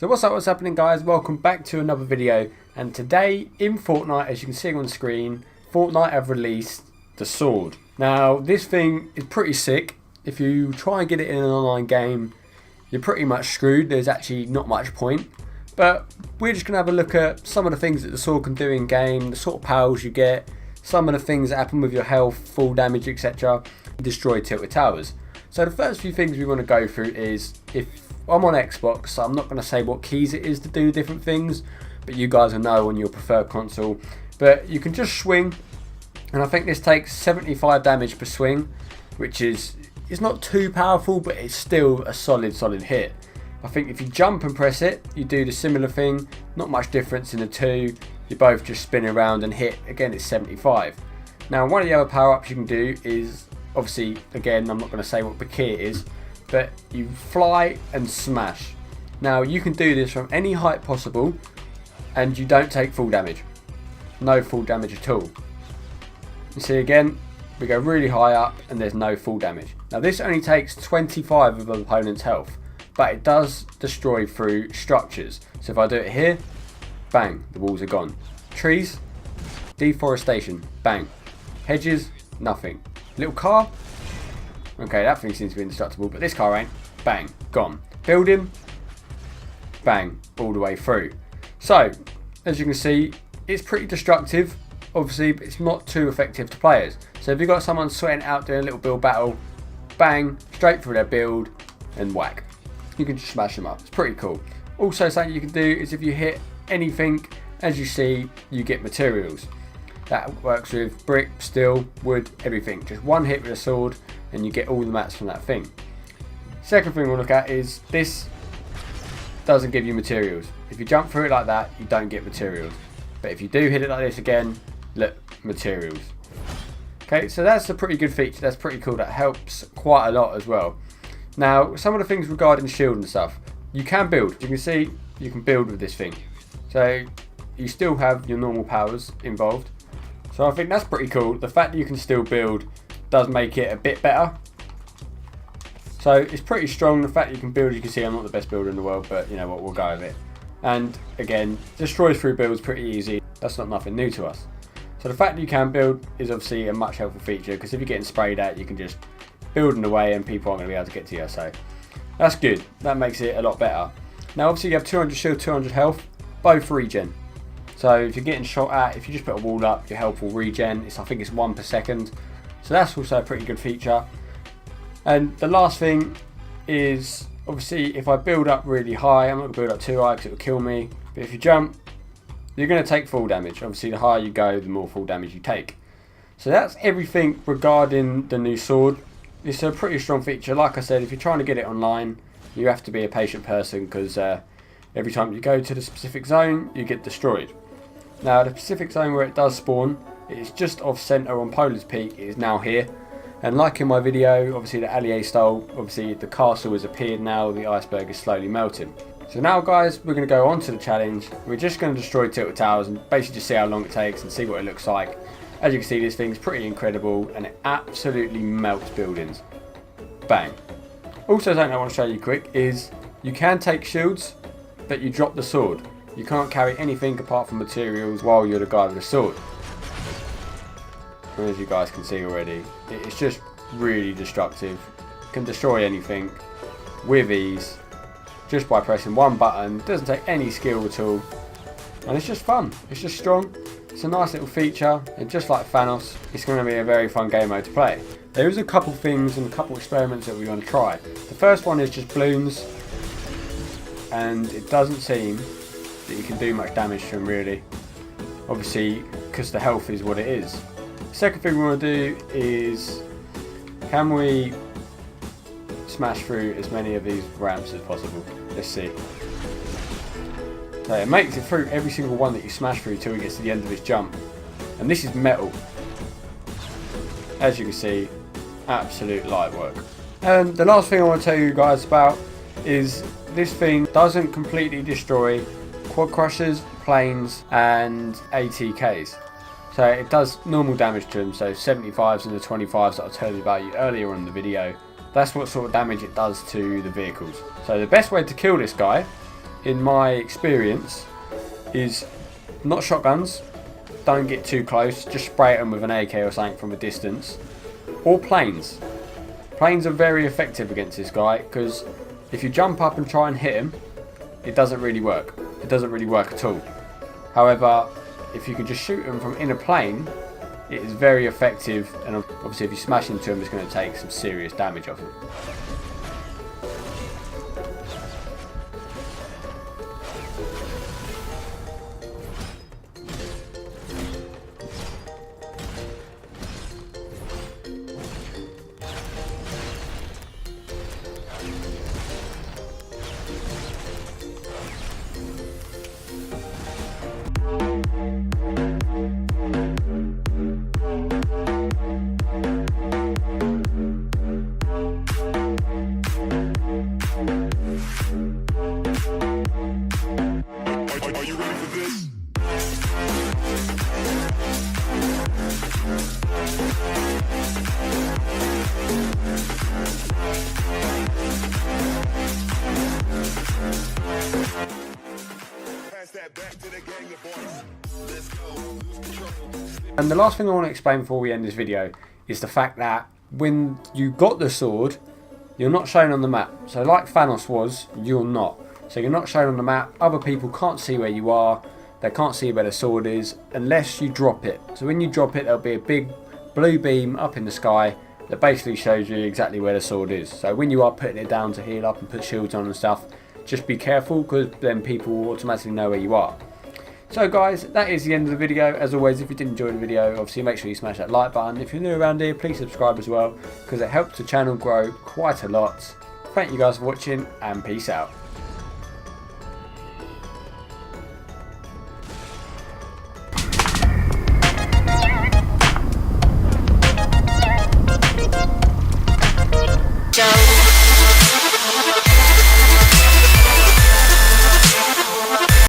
So what's happening, guys? Welcome back to another video, and today in Fortnite, as you can see on screen, Fortnite have released the sword. Now this thing is pretty sick. If you try and get it in an online game, you're pretty much screwed. There's actually not much point, but we're just going to have a look at some of the things that the sword can do in game, the sort of powers you get, some of the things that happen with your health, full damage, etc. Destroy tilted towers. So the first few things we want to go through is, if I'm on Xbox, so I'm not going to say what keys it is to do different things, but you guys will know on your preferred console. But you can just swing, and I think this takes 75 damage per swing, which is not too powerful, but it's still a solid hit. I think if you jump and press it, you do the similar thing. Not much difference in the two. You both just spin around and hit. Again, it's 75. Now, one of the other power-ups you can do is, obviously, again, I'm not going to say what the key it is, but you fly and smash. Now, you can do this from any height possible, and you don't take full damage. No full damage at all. You see, again, we go really high up, and there's no full damage. Now, this only takes 25 of the opponent's health, but it does destroy through structures. So if I do it here, bang, the walls are gone. Trees, deforestation, bang. Hedges, nothing. Little car, okay, that thing seems to be indestructible, but this car ain't. Bang, gone. Building, bang, all the way through. So, as you can see, it's pretty destructive, obviously, but it's not too effective to players. So if you've got someone sweating out doing a little build battle, bang, straight through their build and whack. You can just smash them up. It's pretty cool. Also, something you can do is if you hit anything, as you see, you get materials. That works with brick, steel, wood, everything. Just one hit with a sword and you get all the mats from that thing. Second thing we'll look at is this doesn't give you materials. If you jump through it like that, you don't get materials. But if you do hit it like this again, look, materials. Okay, so that's a pretty good feature. That's pretty cool. That helps quite a lot as well. Now, some of the things regarding shield and stuff, you can build. You can see you can build with this thing. So you still have your normal powers involved. So I think that's pretty cool. The fact that you can still build does make it a bit better. So it's pretty strong. The fact that you can build, you can see I'm not the best builder in the world, but you know what, we'll go with it. And again, destroy through builds pretty easy. That's not nothing new to us. So the fact that you can build is obviously a much helpful feature, because if you're getting sprayed at, you can just build in the way and people aren't going to be able to get to you. So that's good. That makes it a lot better. Now obviously you have 200 shield, 200 health, both regen. So if you're getting shot at, if you just put a wall up, your health will regen. I think it's 1 per second. So that's also a pretty good feature. And the last thing is, obviously, if I build up really high, I'm not going to build up too high because it will kill me. But if you jump, you're going to take full damage. Obviously, the higher you go, the more full damage you take. So that's everything regarding the new sword. It's a pretty strong feature. Like I said, if you're trying to get it online, you have to be a patient person, because every time you go to the specific zone, you get destroyed. Now, the specific zone where it does spawn, it's just off center on Polar's Peak. It is now here. And like in my video, obviously the Allier style, obviously the castle has appeared now, the iceberg is slowly melting. So now, guys, we're going to go on to the challenge. We're just going to destroy tilted towers and basically just see how long it takes and see what it looks like. As you can see, this thing's pretty incredible and it absolutely melts buildings. Bang. Also, something I want to show you quick is you can take shields, but you drop the sword. You can't carry anything apart from materials while you're the guy with the sword. And as you guys can see already, it's just really destructive. Can destroy anything with ease just by pressing one button. Doesn't take any skill at all, and it's just fun. It's just strong. It's a nice little feature, and just like Thanos, it's going to be a very fun game mode to play. There is a couple things and a couple experiments that we're going to try. The first one is just balloons, and it doesn't seem that you can do much damage to them really, obviously because the health is what it is. Second thing we want to do is, can we smash through as many of these ramps as possible? Let's see. So it makes it through every single one that you smash through till he gets to the end of his jump. And this is metal. As you can see, absolute light work. And the last thing I want to tell you guys about is this thing doesn't completely destroy quad crushers, planes and ATKs. So it does normal damage to them, so 75s and the 25s that I told you about earlier in the video. That's what sort of damage it does to the vehicles. So the best way to kill this guy in my experience, is not shotguns. Don't get too close. Just spray at them with an AK or something from a distance. Or planes. Planes are very effective against this guy because if you jump up and try and hit him, it doesn't really work. It doesn't really work at all. However, if you can just shoot him from in a plane, it is very effective, and obviously if you smash into him, it's going to take some serious damage off him. Are you ready for this? Pass that back to the gang of boys. Let's go. Lose control. And the last thing I want to explain before we end this video is the fact that when you got the sword, you're not shown on the map. So like Thanos was, you're not. So you're not shown on the map. Other people can't see where you are. They can't see where the sword is unless you drop it. So when you drop it, there'll be a big blue beam up in the sky that basically shows you exactly where the sword is. So when you are putting it down to heal up and put shields on and stuff, just be careful because then people will automatically know where you are. So guys, that is the end of the video. As always, if you did enjoy the video, obviously make sure you smash that like button. If you're new around here, please subscribe as well because it helps the channel grow quite a lot. Thank you guys for watching and peace out.